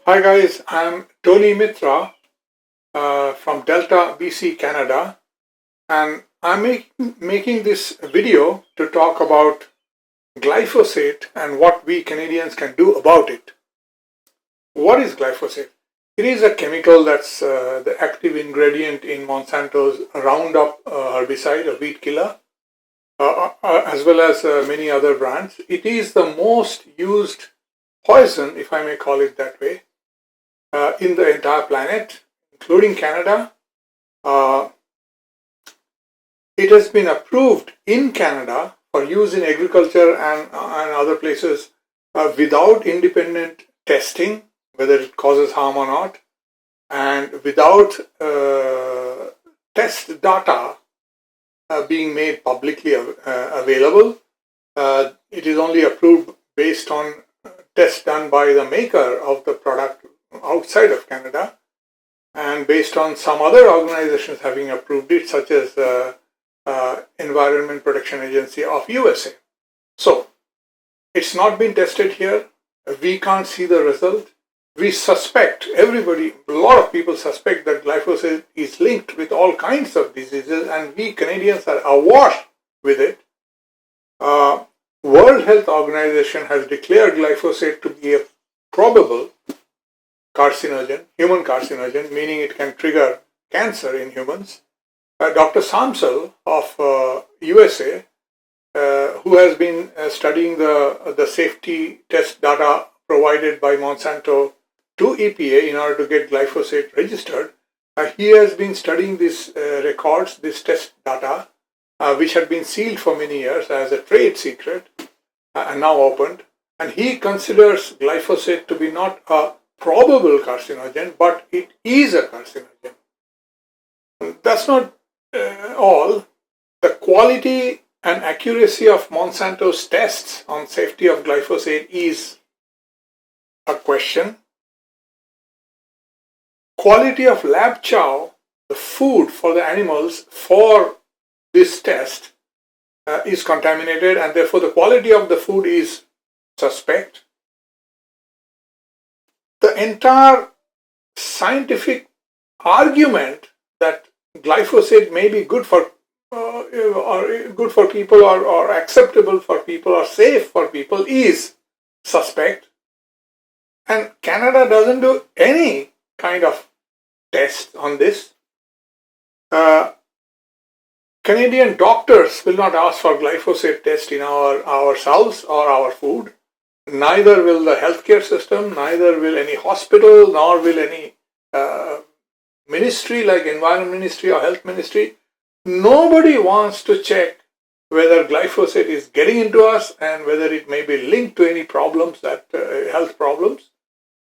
Hi guys, I'm Tony Mitra from Delta, BC, Canada, and I'm making this video to talk about glyphosate and what we Canadians can do about it. What is glyphosate? It is a chemical that's the active ingredient in Monsanto's Roundup herbicide, a weed killer, as well as many other brands. It is the most used poison, if I may call it that way, in the entire planet, including Canada. It has been approved in Canada for use in agriculture and other places without independent testing, whether it causes harm or not, and without test data being made publicly available. It is only approved based on tests done by the maker of the product outside of Canada and based on some other organizations having approved it, such as Environment Protection Agency of USA. So it's not been tested here. We can't see the result. We suspect, a lot of people suspect that glyphosate is linked with all kinds of diseases, and we Canadians are awash with it. World Health Organization has declared glyphosate to be a probable carcinogen, human carcinogen, meaning it can trigger cancer in humans. Dr. Samsel of USA, who has been studying the safety test data provided by Monsanto to EPA in order to get glyphosate registered, he has been studying these records, this test data, which had been sealed for many years as a trade secret and now opened. And he considers glyphosate to be not a probable carcinogen, but it is a carcinogen. That's not all. The quality and accuracy of Monsanto's tests on safety of glyphosate is a question. Quality of lab chow, the food for the animals for this test, is contaminated, and therefore the quality of the food is suspect. The entire scientific argument that glyphosate may be good for people or acceptable for people or safe for people is suspect, and Canada doesn't do any kind of test on this. Canadian doctors will not ask for glyphosate test in ourselves or our food. Neither will the healthcare system, neither will any hospital, nor will any ministry like Environment Ministry or Health Ministry. Nobody wants to check whether glyphosate is getting into us and whether it may be linked to any problems, health problems.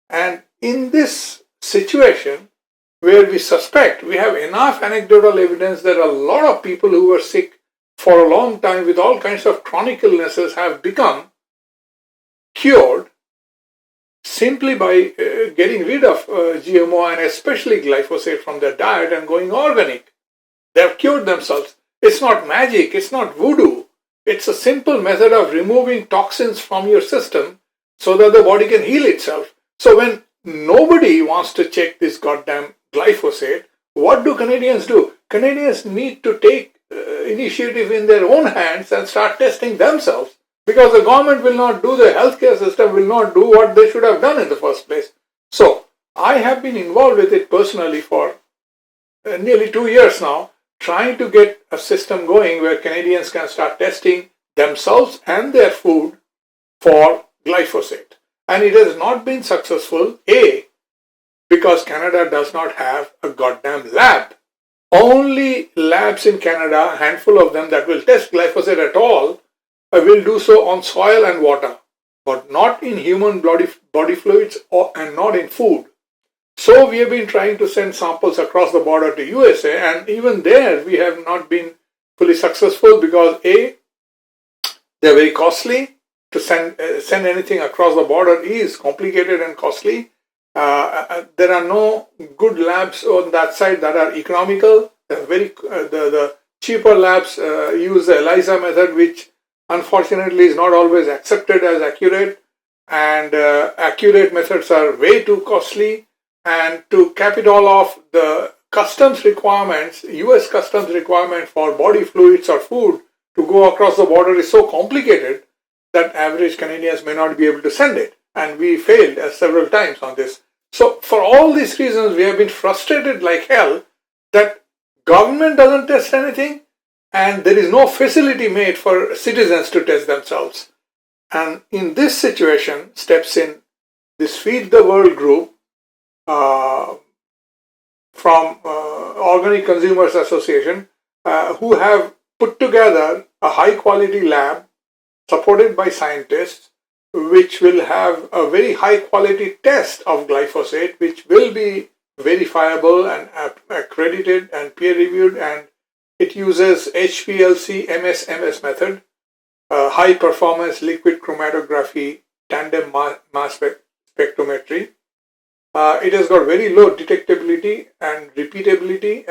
And in this situation, where we suspect, we have enough anecdotal evidence that a lot of people who were sick for a long time with all kinds of chronic illnesses have become cured simply by getting rid of GMO and especially glyphosate from their diet and going organic. They have cured themselves. It's not magic, it's not voodoo. It's a simple method of removing toxins from your system so that the body can heal itself. So when nobody wants to check this goddamn glyphosate, what do Canadians do? Canadians need to take initiative in their own hands and start testing themselves, because the government will not do, the healthcare system will not do what they should have done in the first place. So I have been involved with it personally for nearly 2 years now, trying to get a system going where Canadians can start testing themselves and their food for glyphosate. And it has not been successful, because Canada does not have a goddamn lab. Only labs in Canada, a handful of them that will test glyphosate at all, will do so on soil and water, but not in human body fluids and not in food. So we have been trying to send samples across the border to USA, and even there we have not been fully successful because they're very costly. To send anything across the border is complicated and costly. There are no good labs on that side that are economical. The cheaper labs use the ELISA method, which unfortunately is not always accepted as accurate. and accurate methods are way too costly. And to cap it all off, the customs requirements, US customs requirement for body fluids or food to go across the border is so complicated that average Canadians may not be able to send it. And we failed several times on this. So for all these reasons, we have been frustrated like hell that government doesn't test anything and there is no facility made for citizens to test themselves. And in this situation steps in this Feed the World group from Organic Consumers Association, who have put together a high quality lab supported by scientists, which will have a very high quality test of glyphosate, which will be verifiable and accredited and peer reviewed, and it uses HPLC MS method, high performance liquid chromatography, tandem mass spectrometry. It has got very low detectability and repeatability,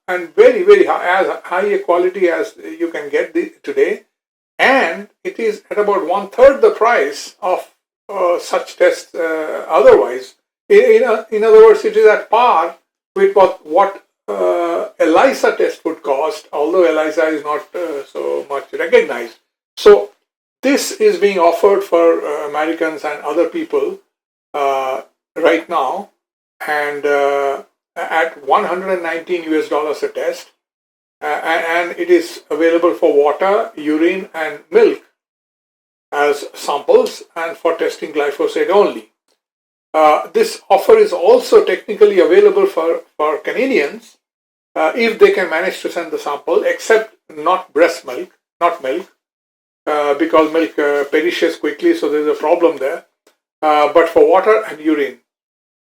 and very, very high, as high a quality as you can get today. And it is at about 1/3 the price of such tests otherwise. In other words, it is at par with what ELISA test would cost, although ELISA is not so much recognized. So this is being offered for Americans and other people right now, and at $119 a test. And it is available for water, urine, and milk as samples, and for testing glyphosate only. This offer is also technically available for Canadians if they can manage to send the sample, except not breast milk, not milk, because milk perishes quickly, so there's a problem there. But for water and urine.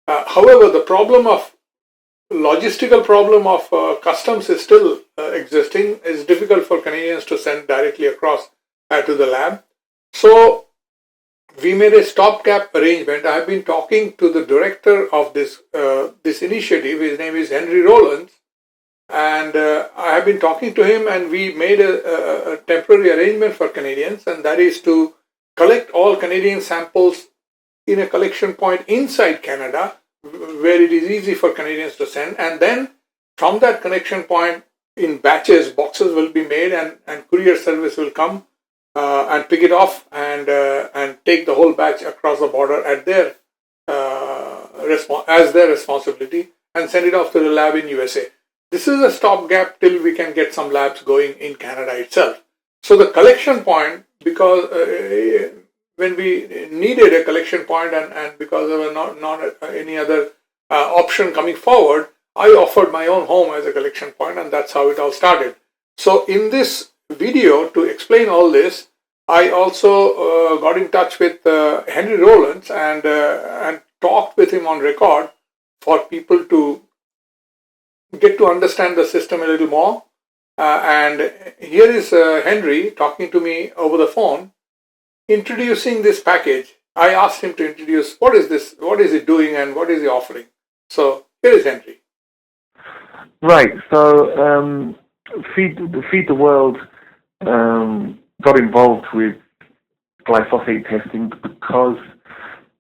However, the logistical problem of customs is still existing. It's difficult for Canadians to send directly across to the lab. So we made a stopgap arrangement. I have been talking to the director of this initiative. His name is Henry Rowlands, and I have been talking to him, and we made a temporary arrangement for Canadians, and that is to collect all Canadian samples in a collection point inside Canada, where it is easy for Canadians to send, and then from that collection point in batches, boxes will be made, and courier service will come and pick it off and take the whole batch across the border at their as their responsibility, and send it off to the lab in USA. This is a stopgap till we can get some labs going in Canada itself. So the collection point, because when we needed a collection point and because there was not any other option coming forward, I offered my own home as a collection point, and that's how it all started. So in this video, to explain all this, I also got in touch with Henry Rowlands and talked with him on record for people to get to understand the system a little more. And here is Henry talking to me over the phone, introducing this package. I asked him to introduce what is this, what is it doing, and what is he offering. So here is Henry. Right. So Feed the World got involved with glyphosate testing because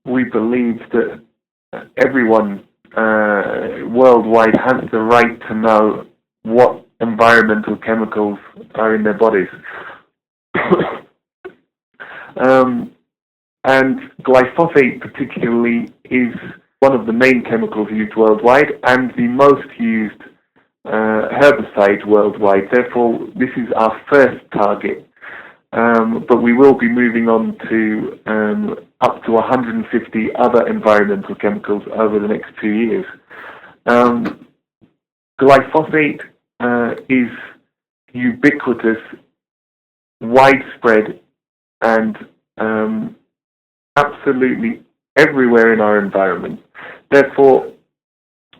we believe that everyone worldwide has the right to know what environmental chemicals are in their bodies. And glyphosate particularly is one of the main chemicals used worldwide and the most used herbicide worldwide. Therefore, this is our first target. But we will be moving on to up to 150 other environmental chemicals over the next 2 years. Glyphosate is ubiquitous, widespread, and absolutely everywhere in our environment. Therefore,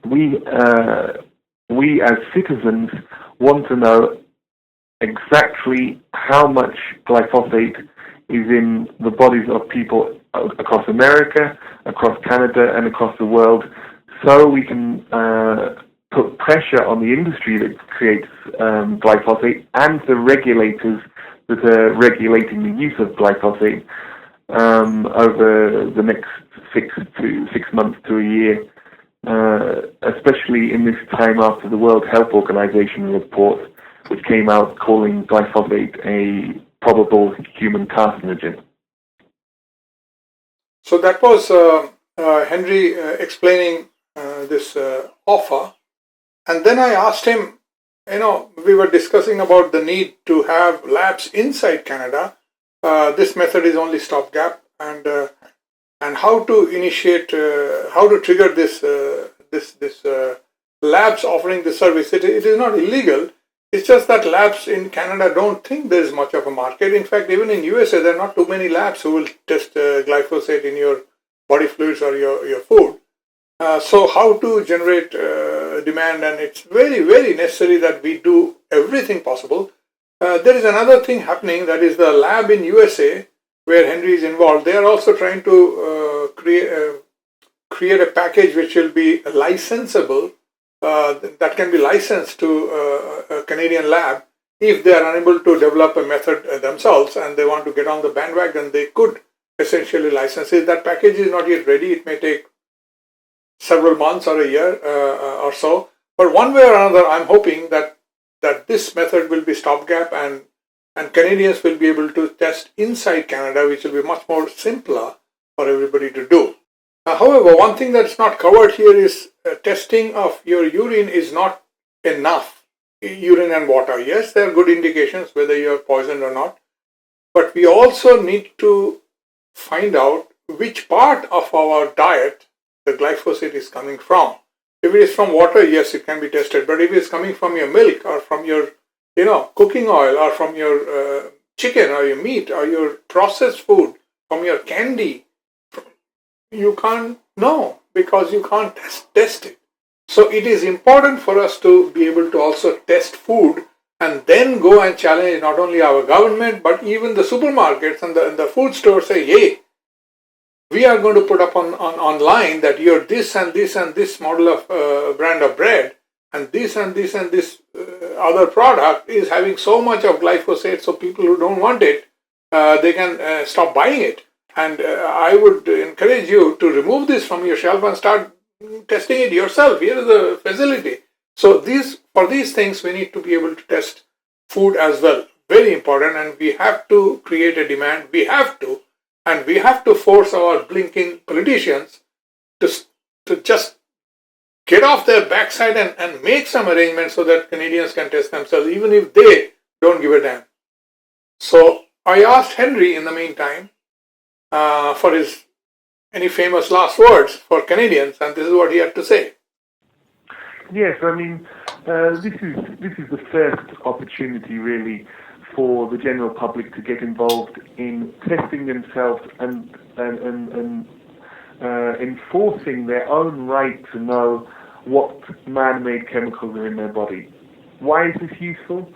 we as citizens want to know exactly how much glyphosate is in the bodies of people across America, across Canada, and across the world, so we can put pressure on the industry that creates glyphosate and the regulators that are regulating the use of glyphosate over the next 6 months to a year, especially in this time after the World Health Organization report, which came out calling glyphosate a probable human carcinogen. So that was Henry explaining this offer. And then I asked him, we were discussing about the need to have labs inside Canada. This method is only stopgap, and how to initiate, how to trigger this labs offering the service. It is not illegal. It's just that labs in Canada don't think there is much of a market. In fact, even in USA, there are not too many labs who will test glyphosate in your body fluids or your food. So how to generate demand, and it's very, very necessary that we do everything possible. There is another thing happening, that is the lab in USA where Henry is involved. They are also trying to create a package which will be licensable, that can be licensed to a Canadian lab. If they are unable to develop a method themselves and they want to get on the bandwagon, they could essentially license it. That package is not yet ready. It may take several months or a year or so. But one way or another, I'm hoping that this method will be stopgap, and Canadians will be able to test inside Canada, which will be much more simpler for everybody to do. However, one thing that's not covered here is testing of your urine is not enough. Urine and water, yes, they are good indications whether you are poisoned or not. But we also need to find out which part of our diet the glyphosate is coming from. If it is from water, yes, it can be tested. But if it is coming from your milk or from your, cooking oil, or from your chicken or your meat or your processed food, from your candy, you can't know because you can't test it. So it is important for us to be able to also test food and then go and challenge not only our government but even the supermarkets and the food stores. Say, hey, we are going to put up on online that you're this and this and this model of brand of bread, and this and this and this other product is having so much of glyphosate, so people who don't want it, they can stop buying it. And I would encourage you to remove this from your shelf and start testing it yourself. Here is the facility. So for these things, we need to be able to test food as well. Very important, and we have to create a demand. We have to force our blinking politicians to just get off their backside and make some arrangements so that Canadians can test themselves, even if they don't give a damn. So I asked Henry in the meantime for any famous last words for Canadians, and this is what he had to say. Yes, I mean, this is the first opportunity really for the general public to get involved in testing themselves and enforcing their own right to know what man-made chemicals are in their body. Why is this useful?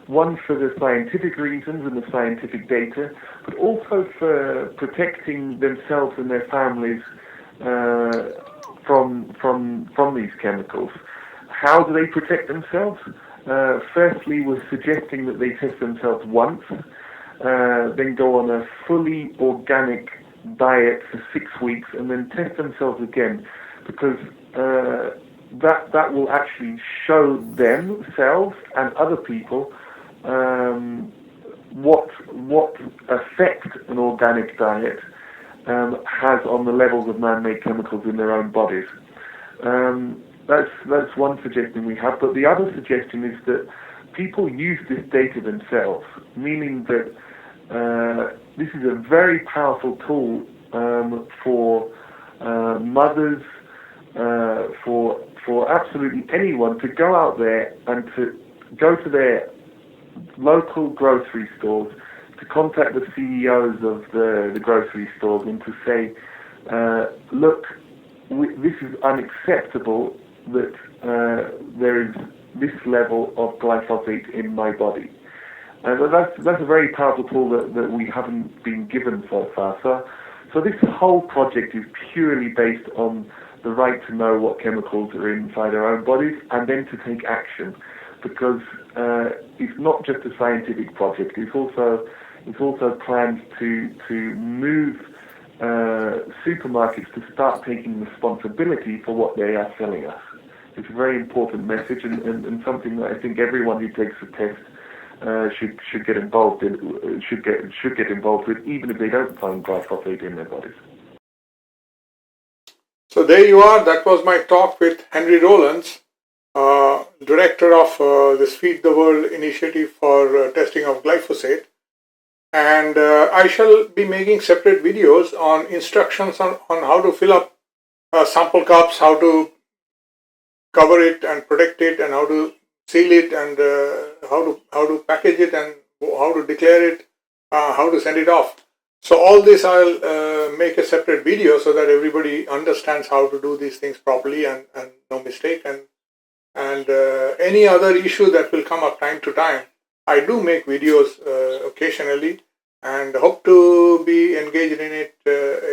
One, for the scientific reasons and the scientific data, but also for protecting themselves and their families from these chemicals. How do they protect themselves? Firstly, we're suggesting that they test themselves once, then go on a fully organic diet for 6 weeks, and then test themselves again, because that will actually show themselves and other people what effect an organic diet has on the levels of man-made chemicals in their own bodies. That's one suggestion we have, but the other suggestion is that people use this data themselves, meaning that this is a very powerful tool for mothers, for absolutely anyone to go out there and to go to their local grocery stores, to contact the CEOs of the grocery stores and to say, look, this is unacceptable that there is this level of glyphosate in my body. But that's a very powerful tool that we haven't been given so far. So this whole project is purely based on the right to know what chemicals are inside our own bodies and then to take action, because it's not just a scientific project, it's also There's also plans to move supermarkets to start taking responsibility for what they are selling us. It's a very important message and something that I think everyone who takes the test should get involved in. Should get involved with, even if they don't find glyphosate in their bodies. So there you are. That was my talk with Henry Rowlands, director of this Feed the World initiative for testing of glyphosate. And I shall be making separate videos on instructions on how to fill up sample cups, how to cover it and protect it, and how to seal it, and how to package it, and how to declare it, how to send it off. So all this I'll make a separate video so that everybody understands how to do these things properly and no mistake. And any other issue that will come up time to time, I do make videos occasionally, and hope to be engaged in it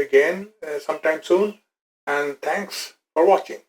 again sometime soon. And thanks for watching.